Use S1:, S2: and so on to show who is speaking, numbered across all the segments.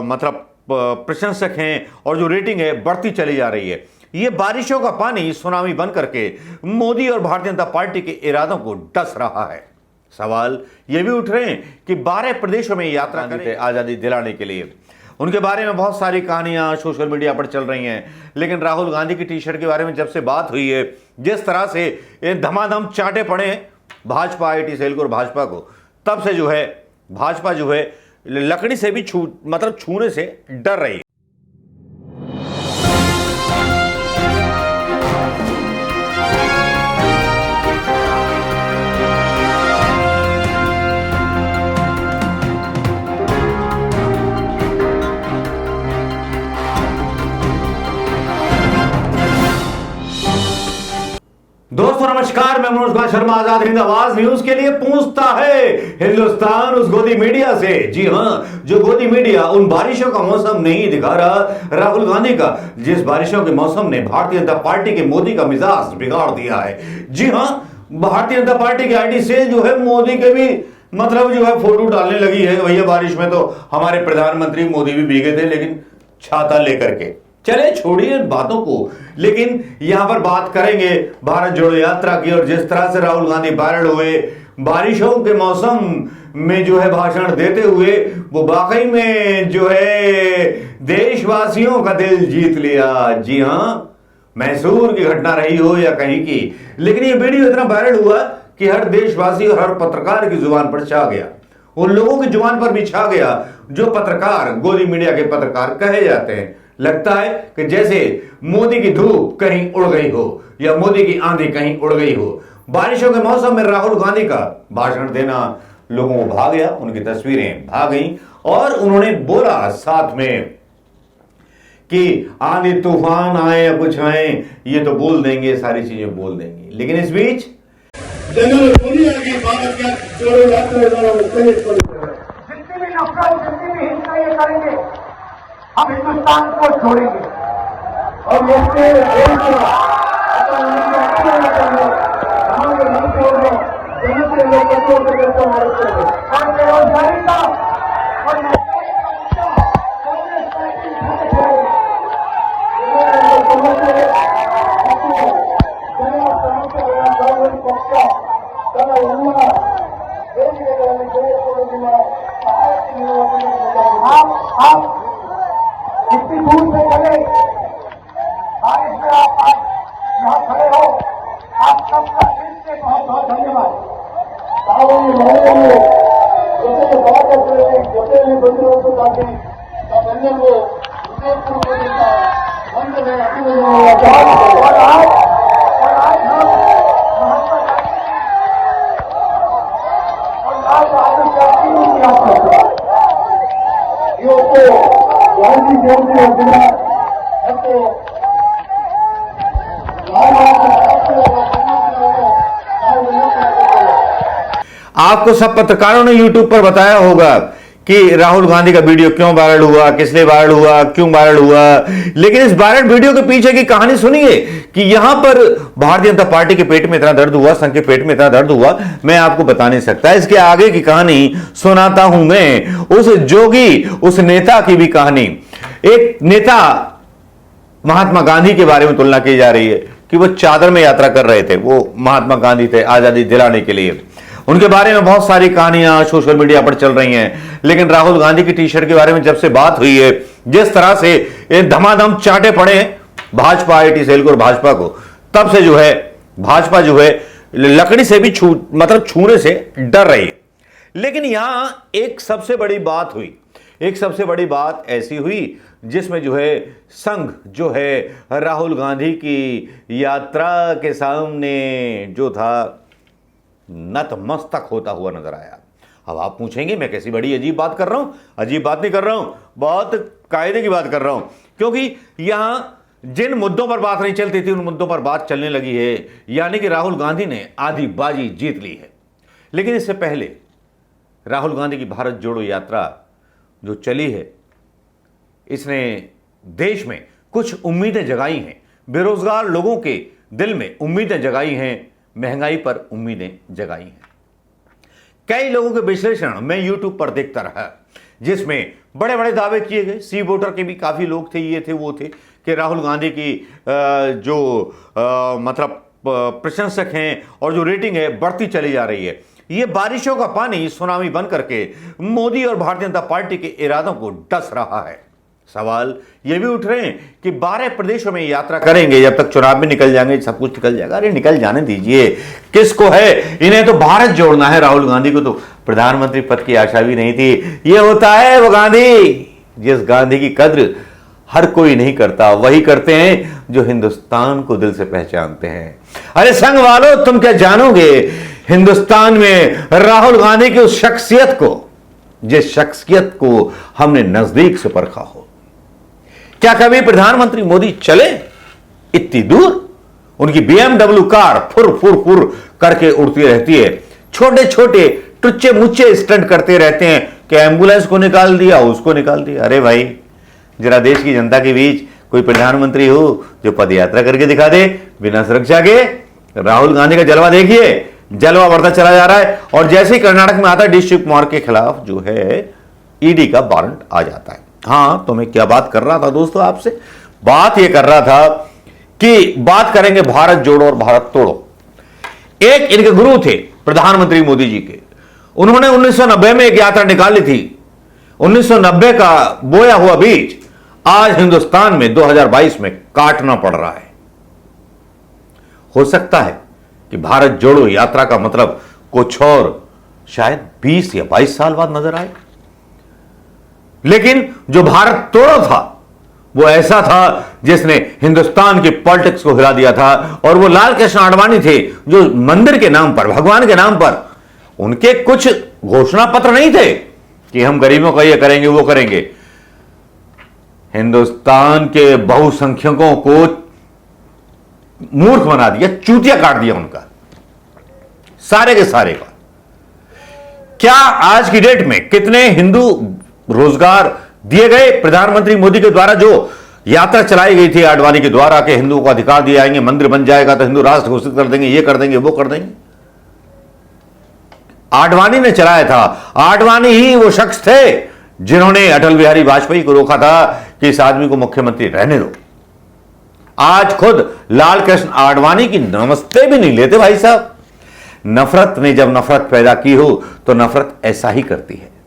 S1: मतलब प्रशंसक हैं और जो रेटिंग है बढ़ती चली जा रही है। ये बारिशों का पानी सुनामी बन करके मोदी और भारतीय जनता पार्टी के इरादों को डस रहा है। सवाल ये भी उठ रहे हैं कि 12 प्रदेशों में यात्रा करें आजादी दिलाने के लिए। उनके बारे में बहुत सारी कहानियां सोशल मीडिया पर चल रही हैं, लेकिन राहुल गांधी की टी शर्ट के बारे में जब से बात हुई है, जिस तरह से ये धमाधम चाटे पड़े भाजपा आईटी सेल को और भाजपा को, तब से जो है भाजपा जो है लकड़ी से भी छूने से डर रही है। दोस्तों नमस्कार, मैं मनोज कुमार शर्मा आजाद हिंद आवाज न्यूज के लिए पूछता है हिंदुस्तान उस गोदी मीडिया से। जी हां, जो गोदी मीडिया उन बारिशों का मौसम नहीं दिखा रहा राहुल गांधी का, जिस बारिशों के मौसम ने भारतीय जनता पार्टी के मोदी का मिजाज बिगाड़ दिया है। जी हां, भारतीय जनता पार्टी की आईटी सेल जो है मोदी के भी जो है फोटो डालने लगी है। भैया बारिश में तो हमारे प्रधानमंत्री मोदी भी भीगे थे, लेकिन छाता लेकर के। चले छोड़िए इन बातों को, लेकिन यहां पर बात करेंगे भारत जोड़ो यात्रा की। और जिस तरह से राहुल गांधी वायरल हुए बारिशों के मौसम में जो है भाषण देते हुए, वो वाकई में जो है देशवासियों का दिल जीत लिया। जी हां, मैसूर की घटना रही हो या कहीं की, लेकिन ये वीडियो इतना वायरल हुआ कि हर देशवासी और हर पत्रकार की जुबान पर छा गया। उन लोगों की जुबान पर भी छा गया जो पत्रकार, गोदी मीडिया के पत्रकार कहे जाते हैं। लगता है कि जैसे मोदी की धूप कहीं उड़ गई हो या मोदी की आंधी कहीं उड़ गई हो। बारिशों के मौसम में राहुल गांधी का भाषण देना लोगों को भा गया, उनकी तस्वीरें भाग गईं और उन्होंने बोला साथ में कि आंधी तूफान आए या कुछ आए, ये तो बोल देंगे, सारी चीजें बोल देंगे। लेकिन इस बीच
S2: जितनी भी नफरत, जितनी भी हिंसा ये करेंगे, हम हिंदुस्तान को छोड़ेंगे और हमारे नहीं छोड़ रहे और बेरोजगारी का और आप इतनी दूर से चले, बारिश में आप यहाँ खड़े हो, आप सबका दिल से बहुत बहुत धन्यवाद। और आज हम महात्मा गांधी की याद करते हैं।
S1: आपको सब पत्रकारों ने यूट्यूब पर बताया होगा कि राहुल गांधी का वीडियो क्यों वायरल हुआ, किस लिए वायरल हुआ, क्यों वायरल हुआ। लेकिन इस वायरल वीडियो के पीछे की कहानी सुनिए कि यहां पर भारतीय जनता पार्टी के पेट में इतना दर्द हुआ, संघ के पेट में इतना दर्द हुआ, मैं आपको बता नहीं सकता। इसके आगे की कहानी सुनाता हूं मैं, उस जोगी, उस नेता की भी कहानी। एक नेता महात्मा गांधी के बारे में तुलना की जा रही है कि वो चादर में यात्रा कर रहे थे। वो महात्मा गांधी थे आजादी दिलाने के लिए। उनके बारे में बहुत सारी कहानियां सोशल मीडिया पर चल रही हैं, लेकिन राहुल गांधी की टी शर्ट के बारे में जब से बात हुई है, जिस तरह से ये धमाधम चाटे पड़े भाजपा आईटी सेल को और भाजपा को, तब से जो है भाजपा जो है लकड़ी से भी छूने से डर रही है। लेकिन यहां एक सबसे बड़ी बात हुई, एक सबसे बड़ी बात ऐसी हुई जिसमें जो है संघ जो है राहुल गांधी की यात्रा के सामने जो था नतमस्तक होता हुआ नजर आया। अब आप पूछेंगे मैं कैसी बड़ी अजीब बात कर रहा हूं? अजीब बात नहीं कर रहा हूं, बहुत कायदे की बात कर रहा हूं, क्योंकि यहां जिन मुद्दों पर बात नहीं चलती थी उन मुद्दों पर बात चलने लगी है। यानी कि राहुल गांधी ने आधी बाजी जीत ली है। लेकिन इससे पहले राहुल गांधी की भारत जोड़ो यात्रा जो चली है, इसने देश में कुछ उम्मीदें जगाई हैं, बेरोजगार लोगों के दिल में उम्मीदें जगाई हैं, महंगाई पर उम्मीदें जगाई हैं। कई लोगों के विश्लेषण मैं यूट्यूब पर देखता रहा जिसमें बड़े बड़े दावे किए गए। सी वोटर के भी काफी लोग थे, ये थे वो थे कि राहुल गांधी की मतलब प्रशंसक हैं और जो रेटिंग है बढ़ती चली जा रही है। ये बारिशों का पानी सुनामी बन करके मोदी और भारतीय जनता पार्टी के इरादों को डस रहा है। सवाल ये भी उठ रहे हैं कि 12 प्रदेशों में यात्रा करेंगे, जब तक चुनाव में निकल जाएंगे सब कुछ निकल जाएगा। अरे निकल जाने दीजिए, किसको है, इन्हें तो भारत जोड़ना है। राहुल गांधी को तो प्रधानमंत्री पद की आशा भी नहीं थी। ये होता है वो गांधी, जिस गांधी की कद्र हर कोई नहीं करता, वही करते हैं जो हिंदुस्तान को दिल से पहचानते हैं। अरे संग वालों, तुम क्या जानोगे हिंदुस्तान में राहुल गांधी की उस शख्सियत को, जिस शख्सियत को हमने नजदीक से परखा हो। क्या कभी प्रधानमंत्री मोदी चले इतनी दूर? उनकी BMW कार फुर फुर फुर करके उड़ती रहती है, छोटे छोटे टुच्चे मुच्चे स्टंट करते रहते हैं कि एम्बुलेंस को निकाल दिया, उसको निकाल दिया। अरे भाई, जरा देश की जनता के बीच कोई प्रधानमंत्री हो जो पदयात्रा करके दिखा दे बिना सुरक्षा के। राहुल गांधी का जलवा देखिए, जलवा बढ़ता चला जा रहा है। और जैसे ही कर्नाटक में आता है, डी शिवकुमार के खिलाफ जो है ईडी का वारंट आ जाता है। हां, तो मैं क्या बात कर रहा था दोस्तों आपसे? बात यह कर रहा था कि बात करेंगे भारत जोड़ो और भारत तोड़ो। एक इनके गुरु थे प्रधानमंत्री मोदी जी के, उन्होंने 1990 में एक यात्रा निकाली थी। 1990 का बोया हुआ बीज आज हिंदुस्तान में 2022 में काटना पड़ रहा है। हो सकता है कि भारत जोड़ो यात्रा का मतलब कुछ और शायद 20 या 22 साल बाद नजर आए, लेकिन जो भारत तोड़ो था वो ऐसा था जिसने हिंदुस्तान की पॉलिटिक्स को हिला दिया था। और वो लाल कृष्ण आडवाणी थे जो मंदिर के नाम पर, भगवान के नाम पर, उनके कुछ घोषणा पत्र नहीं थे कि हम गरीबों का ये करेंगे वो करेंगे। हिंदुस्तान के बहुसंख्यकों को मूर्ख बना दिया, चूतिया काट दिया उनका, सारे के सारे का। क्या आज की डेट में कितने हिंदू रोजगार दिए गए प्रधानमंत्री मोदी के द्वारा? जो यात्रा चलाई गई थी आडवाणी के द्वारा कि हिंदुओं को अधिकार दिए जाएंगे, मंदिर बन जाएगा तो हिंदू राष्ट्र घोषित कर देंगे, ये कर देंगे वो कर देंगे, आडवाणी ने चलाया था। आडवाणी ही वो शख्स थे जिन्होंने अटल बिहारी वाजपेयी को रोका था कि इस आदमी को मुख्यमंत्री रहने दो। आज खुद लाल कृष्ण आडवाणी की नमस्ते भी नहीं लेते भाई साहब। नफरत ने जब नफरत पैदा की हो तो नफरत ऐसा ही करती है।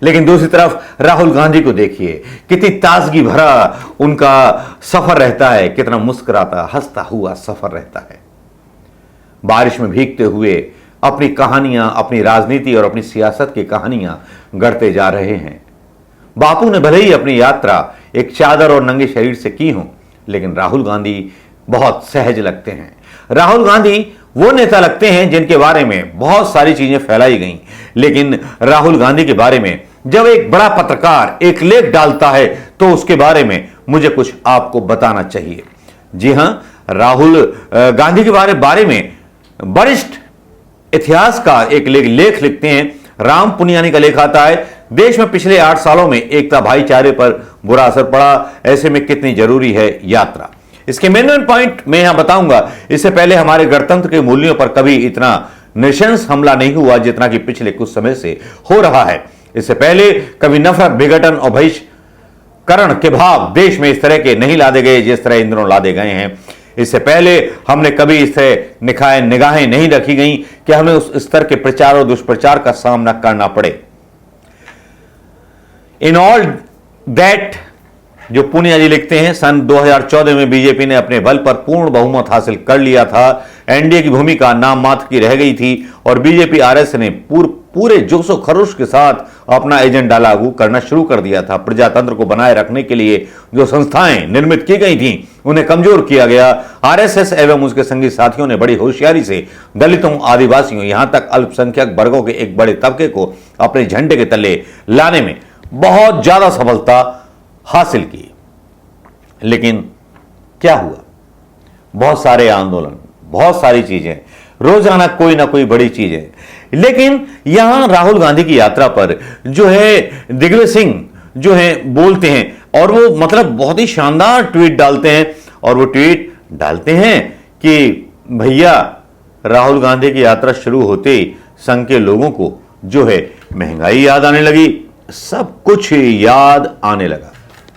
S1: लेकिन दूसरी तरफ राहुल गांधी को देखिए, कितनी ताजगी भरा उनका सफर रहता है, कितना मुस्कुराता हंसता हुआ सफर रहता है। बारिश में भीगते हुए अपनी कहानियां, अपनी राजनीति और अपनी सियासत की कहानियां गढ़ते जा रहे हैं। बापू ने भले ही अपनी यात्रा एक चादर और नंगे शरीर से की हो, लेकिन राहुल गांधी बहुत सहज लगते हैं। राहुल गांधी वो नेता लगते हैं जिनके बारे में बहुत सारी चीजें फैलाई गई, लेकिन राहुल गांधी के बारे में जब एक बड़ा पत्रकार एक लेख डालता है तो उसके बारे में मुझे कुछ आपको बताना चाहिए। जी हां, राहुल गांधी के बारे में वरिष्ठ इतिहास का एक लेख लिखते हैं। राम पुनियानी का लेख आता है, देश में पिछले 8 सालों में एकता भाईचारे पर बुरा असर पड़ा, ऐसे में कितनी जरूरी है यात्रा। इसके मेन पॉइंट मैं यहां बताऊंगा। इससे पहले हमारे गणतंत्र के मूल्यों पर कभी इतना नृशंस हमला नहीं हुआ जितना कि पिछले कुछ समय से हो रहा है। इससे पहले कभी नफरत, विघटन और बहिष्करण के भाव देश में इस तरह के नहीं लादे गए जिस तरह इन दिनों लादे गए हैं। इससे पहले हमने कभी इस तरह निगाहें नहीं रखी गई कि हमें उस स्तर के प्रचार और दुष्प्रचार का सामना करना पड़े। इन ऑल दैट, जो पुनिया जी लिखते हैं, सन 2014 में बीजेपी ने अपने बल पर पूर्ण बहुमत हासिल कर लिया था। एनडीए की भूमिका नाम मात्र की रह गई थी और बीजेपी आरएस ने पूरे जोशो खरोश के साथ अपना एजेंडा लागू करना शुरू कर दिया था। प्रजातंत्र को बनाए रखने के लिए जो संस्थाएं निर्मित की गई थीं, उन्हें कमजोर किया गया। आरएसएस एवं उसके संगी साथियों ने बड़ी होशियारी से दलितों, आदिवासियों, यहां तक अल्पसंख्यक वर्गों के एक बड़े तबके को अपने झंडे के तले लाने में बहुत ज्यादा सफलता हासिल की। लेकिन क्या हुआ? बहुत सारे आंदोलन, बहुत सारी चीजें, रोजाना कोई ना कोई बड़ी चीज है। लेकिन यहां राहुल गांधी की यात्रा पर जो है दिग्विजय सिंह जो है बोलते हैं और वो मतलब बहुत ही शानदार ट्वीट डालते हैं। और वो ट्वीट डालते हैं कि भैया, राहुल गांधी की यात्रा शुरू होते ही संघ के लोगों को जो है महंगाई याद आने लगी। सब कुछ याद आने लगा।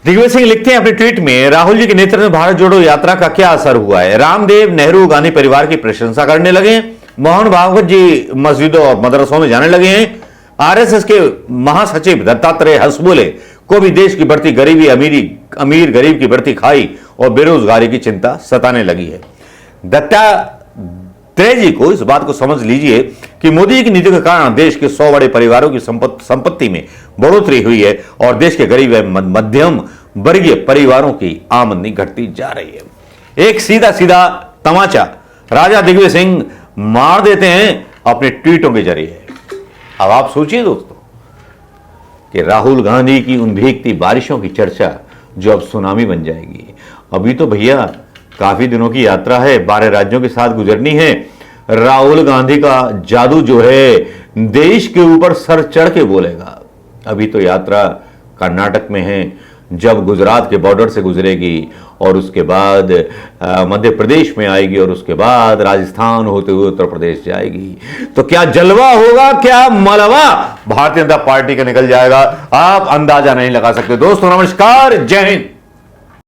S1: दिग्विजय सिंह लिखते हैं अपने ट्वीट में, राहुल जी के नेतृत्व में भारत जोड़ो यात्रा का क्या असर हुआ है। रामदेव, नेहरू, गांधी परिवार की प्रशंसा करने लगे हैं। मोहन भागवत जी मस्जिदों और मदरसों में जाने लगे हैं। आरएसएस के महासचिव दत्तात्रेय हंसबोले को भी देश की बढ़ती गरीबी, अमीर गरीब की बढ़ती खाई और बेरोजगारी की चिंता सताने लगी है। दत्तात्रेय जी को इस बात को समझ लीजिए कि मोदी की नीति के कारण देश के 100 बड़े परिवारों की संपत्ति में बढ़ोतरी हुई है और देश के गरीब एवं मध्यम वर्गीय परिवारों की आमदनी घटती जा रही है। एक सीधा सीधा तमाचा राजा दिग्विजय सिंह मार देते हैं अपने ट्वीटों के जरिए। अब आप सोचिए दोस्तों कि राहुल गांधी की उन भीगती बारिशों की चर्चा जो अब सुनामी बन जाएगी। अभी तो भैया काफी दिनों की यात्रा है, 12 राज्यों के साथ गुजरनी है। राहुल गांधी का जादू जो है देश के ऊपर सर चढ़ के बोलेगा। अभी तो यात्रा कर्नाटक में है, जब गुजरात के बॉर्डर से गुजरेगी और उसके बाद मध्य प्रदेश में आएगी और उसके बाद राजस्थान होते हुए उत्तर प्रदेश जाएगी। तो क्या जलवा होगा, क्या मलबा भारतीय जनता पार्टी का निकल जाएगा, आप अंदाजा नहीं लगा सकते। दोस्तों नमस्कार, जय हिंद।